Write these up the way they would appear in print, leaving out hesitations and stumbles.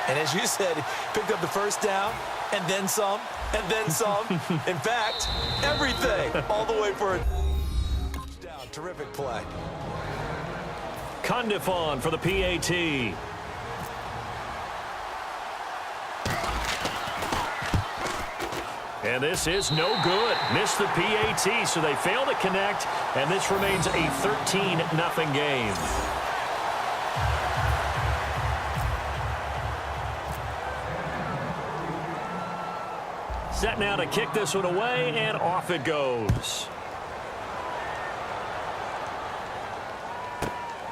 And as you said, he picked up the first down, and then some, and then some. In fact, everything, all the way for a touchdown. Terrific play. Condifon for the PAT. And this is no good. Missed the PAT, so they fail to connect, and this remains a 13-0 game. Set now to kick this one away, and off it goes.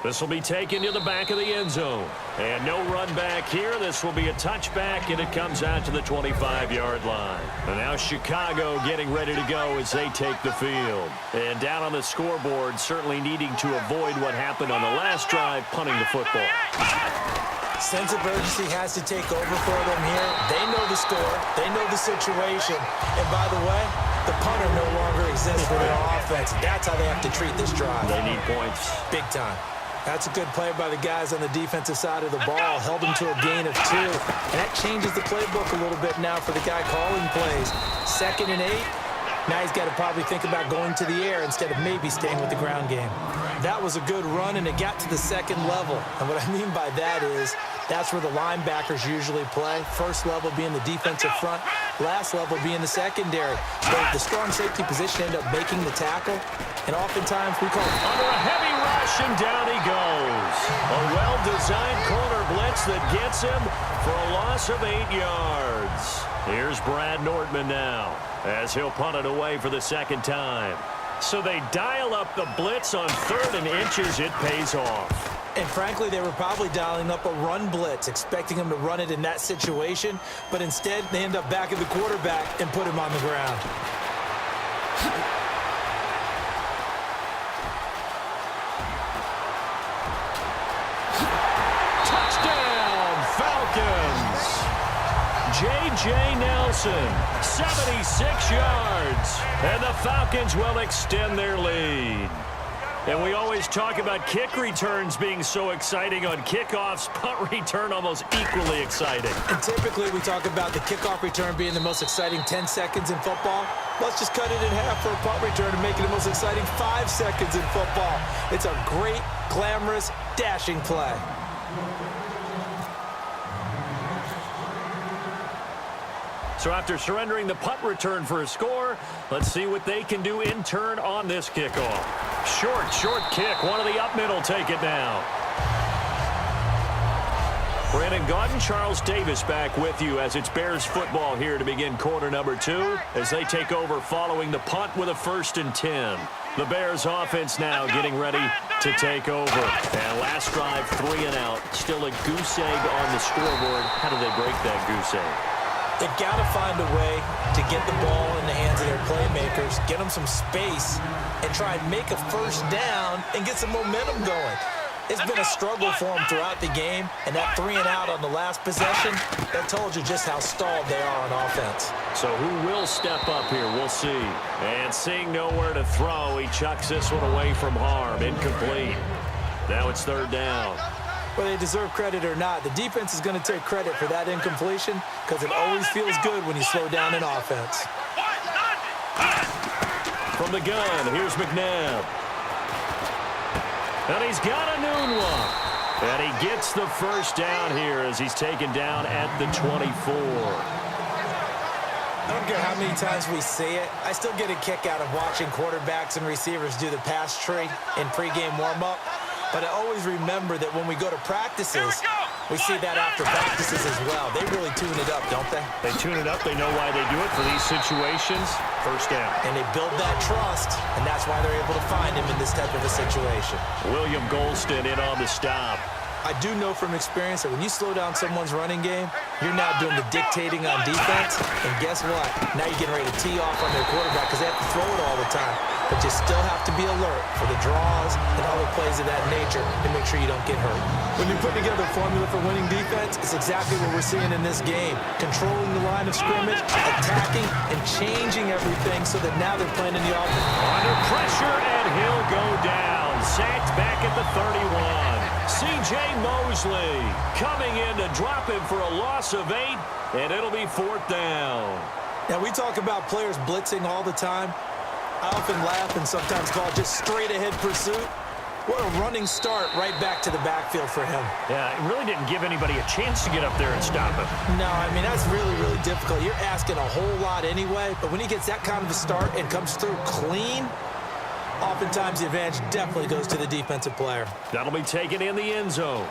This will be taken to the back of the end zone. And no run back here. This will be a touchback, and it comes out to the 25-yard line. And now Chicago getting ready to go as they take the field. And down on the scoreboard, certainly needing to avoid what happened on the last drive, punting the football. Sense of urgency has to take over for them here. They know the score. They know the situation. And by the way, the punter no longer exists for their offense. That's how they have to treat this drive. They need points. Big time. That's a good play by the guys on the defensive side of the ball. Held them to a gain of 2. And that changes the playbook a little bit now for the guy calling plays. 2nd and 8. Now he's got to probably think about going to the air instead of maybe staying with the ground game. That was a good run, and it got to the second level. And what I mean by that is that's where the linebackers usually play. First level being the defensive front, last level being the secondary. But the strong safety position ended up making the tackle, and oftentimes we call it under a heavy rush, and down he goes. A well-designed corner blitz that gets him for a loss of 8 yards. Here's Brad Nordman now, as he'll punt it away for the second time. So they dial up the blitz on 3rd and inches. It pays off. And frankly, they were probably dialing up a run blitz, expecting him to run it in that situation. But instead, they end up back at the quarterback and put him on the ground. Touchdown, Falcons! J.J. Nelson, 76 yards. And the Falcons will extend their lead. And we always talk about kick returns being so exciting on kickoffs. Punt return almost equally exciting. And typically we talk about the kickoff return being the most exciting 10 seconds in football. Let's just cut it in half for a punt return and make it the most exciting 5 seconds in football. It's a great, glamorous, dashing play. So after surrendering the punt return for a score, let's see what they can do in turn on this kickoff. Short kick. One of the up middle take it now. Brandon Gaudin, Charles Davis back with you as it's Bears football here to begin quarter number 2 as they take over following the punt with a 1st and 10. The Bears offense now getting ready to take over. And last drive, 3 and out. Still a goose egg on the scoreboard. How do they break that goose egg? They've got to find a way to get the ball in the hands of their playmakers, get them some space, and try and make a first down and get some momentum going. It's been a struggle for them throughout the game, and that 3 and out on the last possession, that told you just how stalled they are on offense. So who will step up here? We'll see. And seeing nowhere to throw, he chucks this one away from harm. Incomplete. Now it's 3rd down. Whether they deserve credit or not, the defense is going to take credit for that incompletion because it always feels good when you slow down an offense. From the gun, here's McNabb. And he's got a noon one. And he gets the first down here as he's taken down at the 24. I don't care how many times we see it. I still get a kick out of watching quarterbacks and receivers do the pass tree in pregame warm-up. But I always remember that when we go to practices, we see that after practices as well. They really tune it up, don't they? They tune it up. They know why they do it for these situations. First down. And they build that trust, and that's why they're able to find him in this type of a situation. William Golston in on the stop. I do know from experience that when you slow down someone's running game, you're now doing the dictating on defense. And guess what? Now you're getting ready to tee off on their quarterback because they have to throw it all the time. But you still have to be alert for the draws and other plays of that nature to make sure you don't get hurt. When you put together a formula for winning defense, it's exactly what we're seeing in this game. Controlling the line of scrimmage, attacking, and changing everything so that now they're playing in the offense. Under pressure, and he'll go down. sacked back at the 31. C.J. Mosley coming in to drop him for a loss of 8, and it'll be 4th down. Now, we talk about players blitzing all the time. I often laugh and sometimes call it just straight-ahead pursuit. What a running start right back to the backfield for him. Yeah, it really didn't give anybody a chance to get up there and stop him. No, I mean, that's really, really difficult. You're asking a whole lot anyway, but when he gets that kind of a start and comes through clean, oftentimes the advantage definitely goes to the defensive player. That'll be taken in the end zone.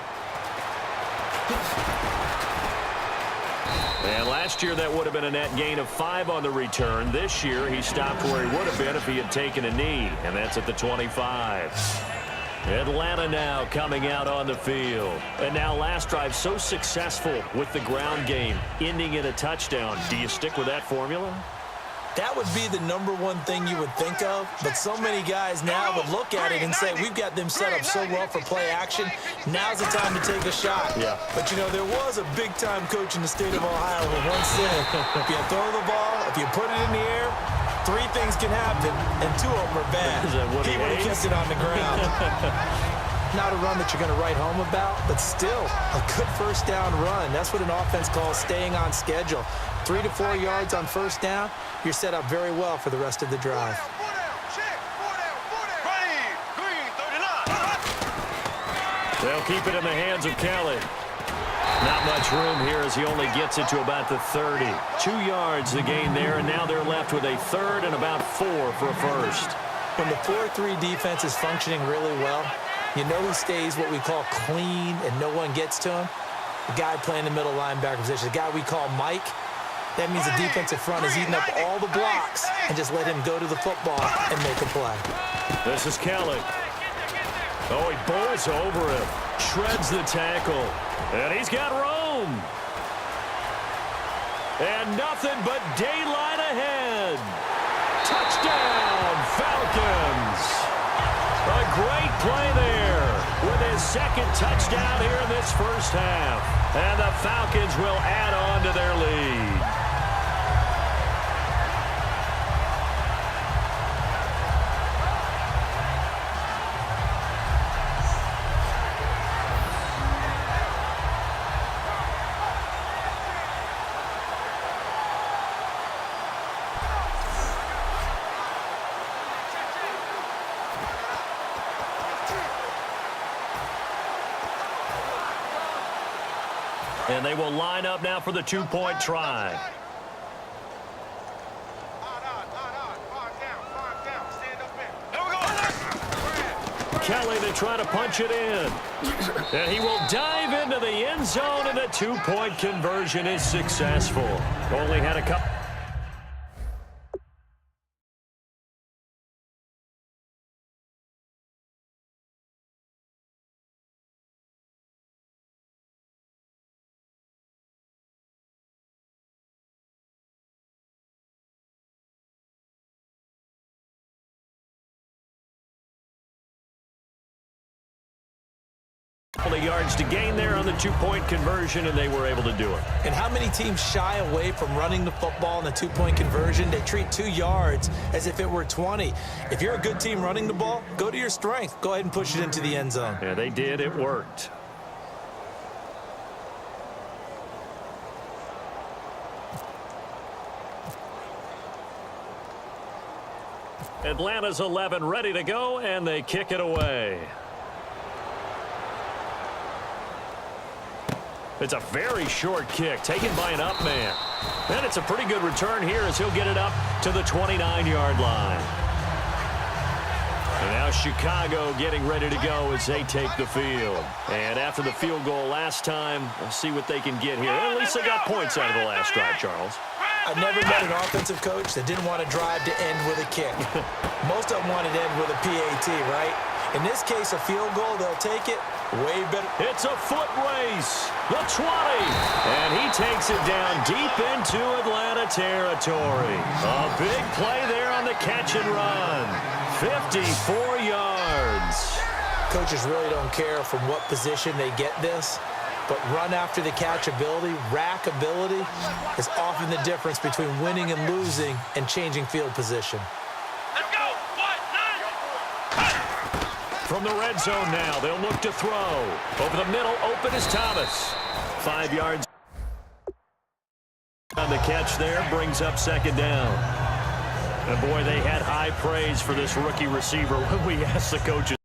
And last year, that would have been a net gain of 5 on the return. This year, he stopped where he would have been if he had taken a knee, and that's at the 25. Atlanta now coming out on the field. And now last drive so successful with the ground game, ending in a touchdown. Do you stick with that formula? That would be the number one thing you would think of, but so many guys now would look at it and say, we've got them set up so well for play action, now's the time to take a shot. Yeah. But, you know, there was a big-time coach in the state of Ohio who once said, if you throw the ball, if you put it in the air, 3 things can happen, and 2 of them are bad. He would have kept it on the ground. Not a run that you're going to write home about, but still a good first down run. That's what an offense calls staying on schedule. 3 to 4 yards on first down, you're set up very well for the rest of the drive. They'll keep it in the hands of Kelly. Not much room here as he only gets it to about the 30. 2 yards the gain there, and now they're left with a 3rd and about 4 for a first. When the 4-3 defense is functioning really well, you know who stays what we call clean and no one gets to him? The guy playing the middle linebacker position, the guy we call Mike. That means the defensive front is eating up all the blocks and just let him go to the football and make a play. This is Kelly. Oh, he bowls over him. Shreds the tackle. And he's got room. And nothing but daylight ahead. Touchdown, Falcons. A great play there with his 2nd touchdown here in this first half. And the Falcons will add on to their lead. And they will line up now for the 2-point try. Kelly to try to punch it in. And he will dive into the end zone, and the 2-point conversion is successful. Only had a couple. Couple of yards to gain there on the 2-point conversion, and they were able to do it. And how many teams shy away from running the football in the 2-point conversion? They treat 2 yards as if it were 20. If you're a good team running the ball, go to your strength. Go ahead and push it into the end zone. Yeah, they did. It worked. Atlanta's 11 ready to go, and they kick it away. It's a very short kick taken by an up man. And it's a pretty good return here as he'll get it up to the 29-yard line. And now Chicago getting ready to go as they take the field. And after the field goal last time, we'll see what they can get here. And at least they got points out of the last drive, Charles. I've never met an offensive coach that didn't want to drive to end with a kick. Most of them wanted to end with a PAT, right? In this case, a field goal, they'll take it. Way better. It's a foot race. The 20. And he takes it down deep into Atlanta territory. A big play there on the catch and run. 54 yards. Coaches really don't care from what position they get this, but run after the catch ability, rack ability, is often the difference between winning and losing and changing field position. From the red zone now, they'll look to throw. Over the middle, open is Thomas. 5 yards on the catch there, brings up second down. And boy, they had high praise for this rookie receiver when we asked the coaches.